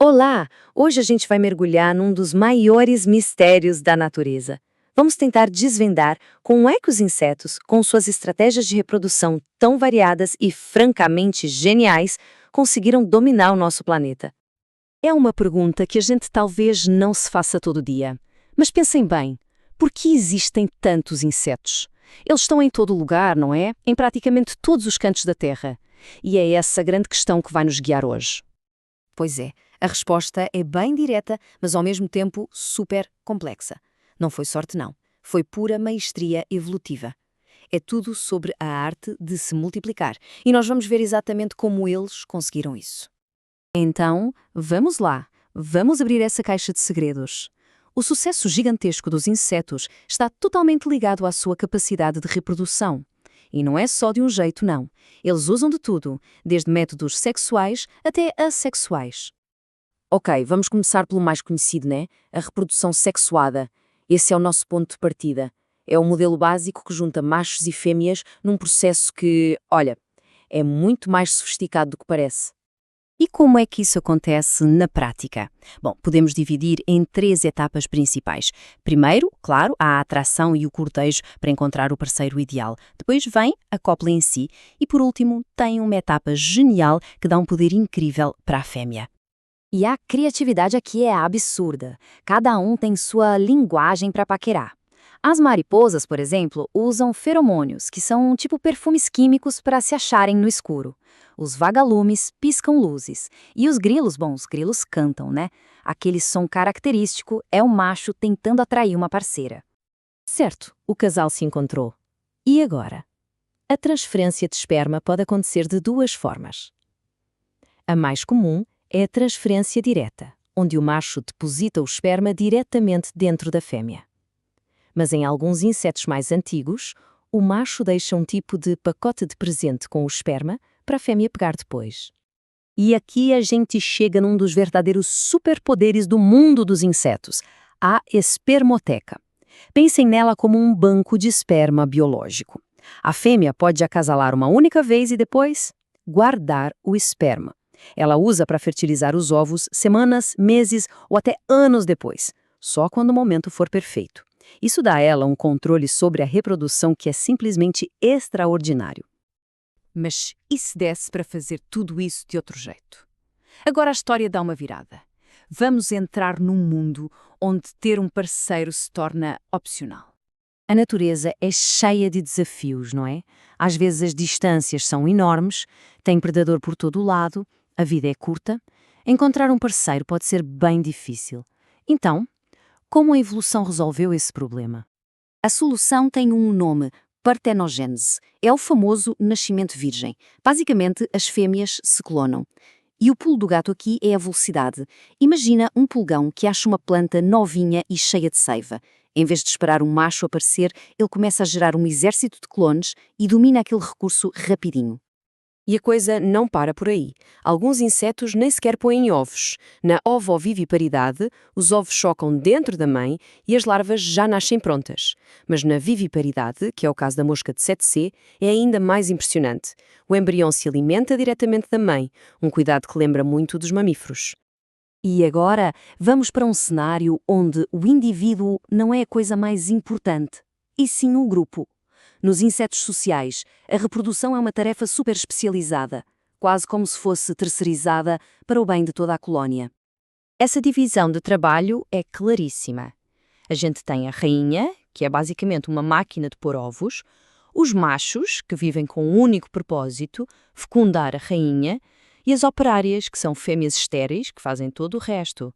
Olá! Hoje a gente vai mergulhar num dos maiores mistérios da natureza. Vamos tentar desvendar como é que os insetos, com suas estratégias de reprodução tão variadas e francamente geniais, conseguiram dominar o nosso planeta. É uma pergunta que a gente talvez não se faça todo dia. Mas pensem bem, por que existem tantos insetos? Eles estão em todo lugar, não é? Em praticamente todos os cantos da Terra. E é essa a grande questão que vai nos guiar hoje. Pois é, a resposta é bem direta, mas ao mesmo tempo super complexa. Não foi sorte, não. Foi pura maestria evolutiva. É tudo sobre a arte de se multiplicar. E nós vamos ver exatamente como eles conseguiram isso. Então, vamos lá. Vamos abrir essa caixa de segredos. O sucesso gigantesco dos insetos está totalmente ligado à sua capacidade de reprodução. E não é só de um jeito, não. Eles usam de tudo, desde métodos sexuais até assexuais. Ok, vamos começar pelo mais conhecido, né? A reprodução sexuada. Esse é o nosso ponto de partida. É o modelo básico que junta machos e fêmeas num processo que, olha, é muito mais sofisticado do que parece. E como é que isso acontece na prática? Bom, podemos dividir em 3 etapas principais. Primeiro, claro, a atração e o cortejo para encontrar o parceiro ideal. Depois vem a cópula em si. E por último, tem uma etapa genial que dá um poder incrível para a fêmea. E a criatividade aqui é absurda. Cada um tem sua linguagem para paquerar. As mariposas, por exemplo, usam feromônios, que são tipo perfumes químicos para se acharem no escuro. Os vagalumes piscam luzes. E os grilos, bom, os grilos cantam, né? Aquele som característico é o macho tentando atrair uma parceira. Certo, o casal se encontrou. E agora? A transferência de esperma pode acontecer de 2 formas. A mais comum é a transferência direta, onde o macho deposita o esperma diretamente dentro da fêmea. Mas em alguns insetos mais antigos, o macho deixa um tipo de pacote de presente com o esperma para a fêmea pegar depois. E aqui a gente chega num dos verdadeiros superpoderes do mundo dos insetos, a espermoteca. Pensem nela como um banco de esperma biológico. A fêmea pode acasalar uma única vez e depois guardar o esperma. Ela usa para fertilizar os ovos semanas, meses ou até anos depois, só quando o momento for perfeito. Isso dá a ela um controle sobre a reprodução que é simplesmente extraordinário. Mas e se desse para fazer tudo isso de outro jeito? Agora a história dá uma virada. Vamos entrar num mundo onde ter um parceiro se torna opcional. A natureza é cheia de desafios, não é? Às vezes as distâncias são enormes, tem predador por todo o lado, a vida é curta. Encontrar um parceiro pode ser bem difícil. Então, como a evolução resolveu esse problema? A solução tem um nome: partenogênese. É o famoso nascimento virgem. Basicamente, as fêmeas se clonam. E o pulo do gato aqui é a velocidade. Imagina um pulgão que acha uma planta novinha e cheia de seiva. Em vez de esperar um macho aparecer, ele começa a gerar um exército de clones e domina aquele recurso rapidinho. E a coisa não para por aí. Alguns insetos nem sequer põem ovos. Na ovoviviparidade, os ovos chocam dentro da mãe e as larvas já nascem prontas. Mas na viviparidade, que é o caso da mosca de 7C, é ainda mais impressionante. O embrião se alimenta diretamente da mãe, um cuidado que lembra muito dos mamíferos. E agora vamos para um cenário onde o indivíduo não é a coisa mais importante, e sim o grupo. Nos insetos sociais, a reprodução é uma tarefa super especializada, quase como se fosse terceirizada para o bem de toda a colónia. Essa divisão de trabalho é claríssima. A gente tem a rainha, que é basicamente uma máquina de pôr ovos, os machos, que vivem com um único propósito, fecundar a rainha, e as operárias, que são fêmeas estéreis, que fazem todo o resto.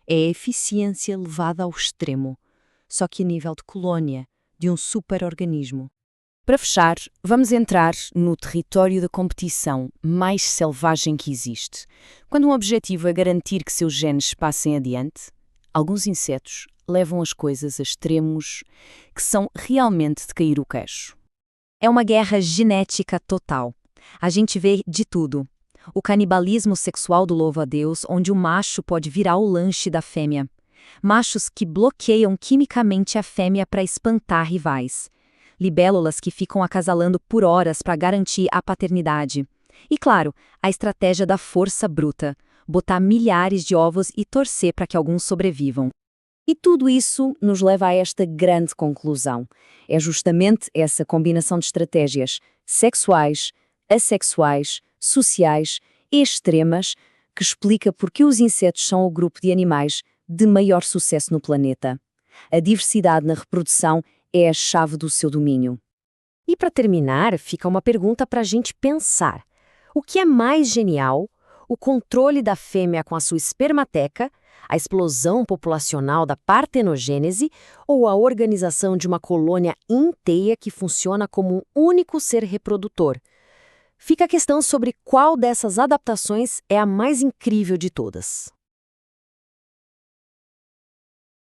É a eficiência levada ao extremo, só que a nível de colónia, de um superorganismo. Para fechar, vamos entrar no território da competição mais selvagem que existe. Quando um objetivo é garantir que seus genes passem adiante, alguns insetos levam as coisas a extremos que são realmente de cair o queixo. É uma guerra genética total. A gente vê de tudo. O canibalismo sexual do louva-a-Deus, onde o macho pode virar o lanche da fêmea. Machos que bloqueiam quimicamente a fêmea para espantar rivais. Libélulas que ficam acasalando por horas para garantir a paternidade. E claro, a estratégia da força bruta. botar milhares de ovos e torcer para que alguns sobrevivam. E tudo isso nos leva a esta grande conclusão. É justamente essa combinação de estratégias sexuais, assexuais, sociais e extremas que explica por que os insetos são o grupo de animais de maior sucesso no planeta. A diversidade na reprodução é a chave do seu domínio. E para terminar, fica uma pergunta para a gente pensar. O que é mais genial? O controle da fêmea com a sua espermateca, a explosão populacional da partenogênese ou a organização de uma colônia inteira que funciona como um único ser reprodutor? Fica a questão sobre qual dessas adaptações é a mais incrível de todas.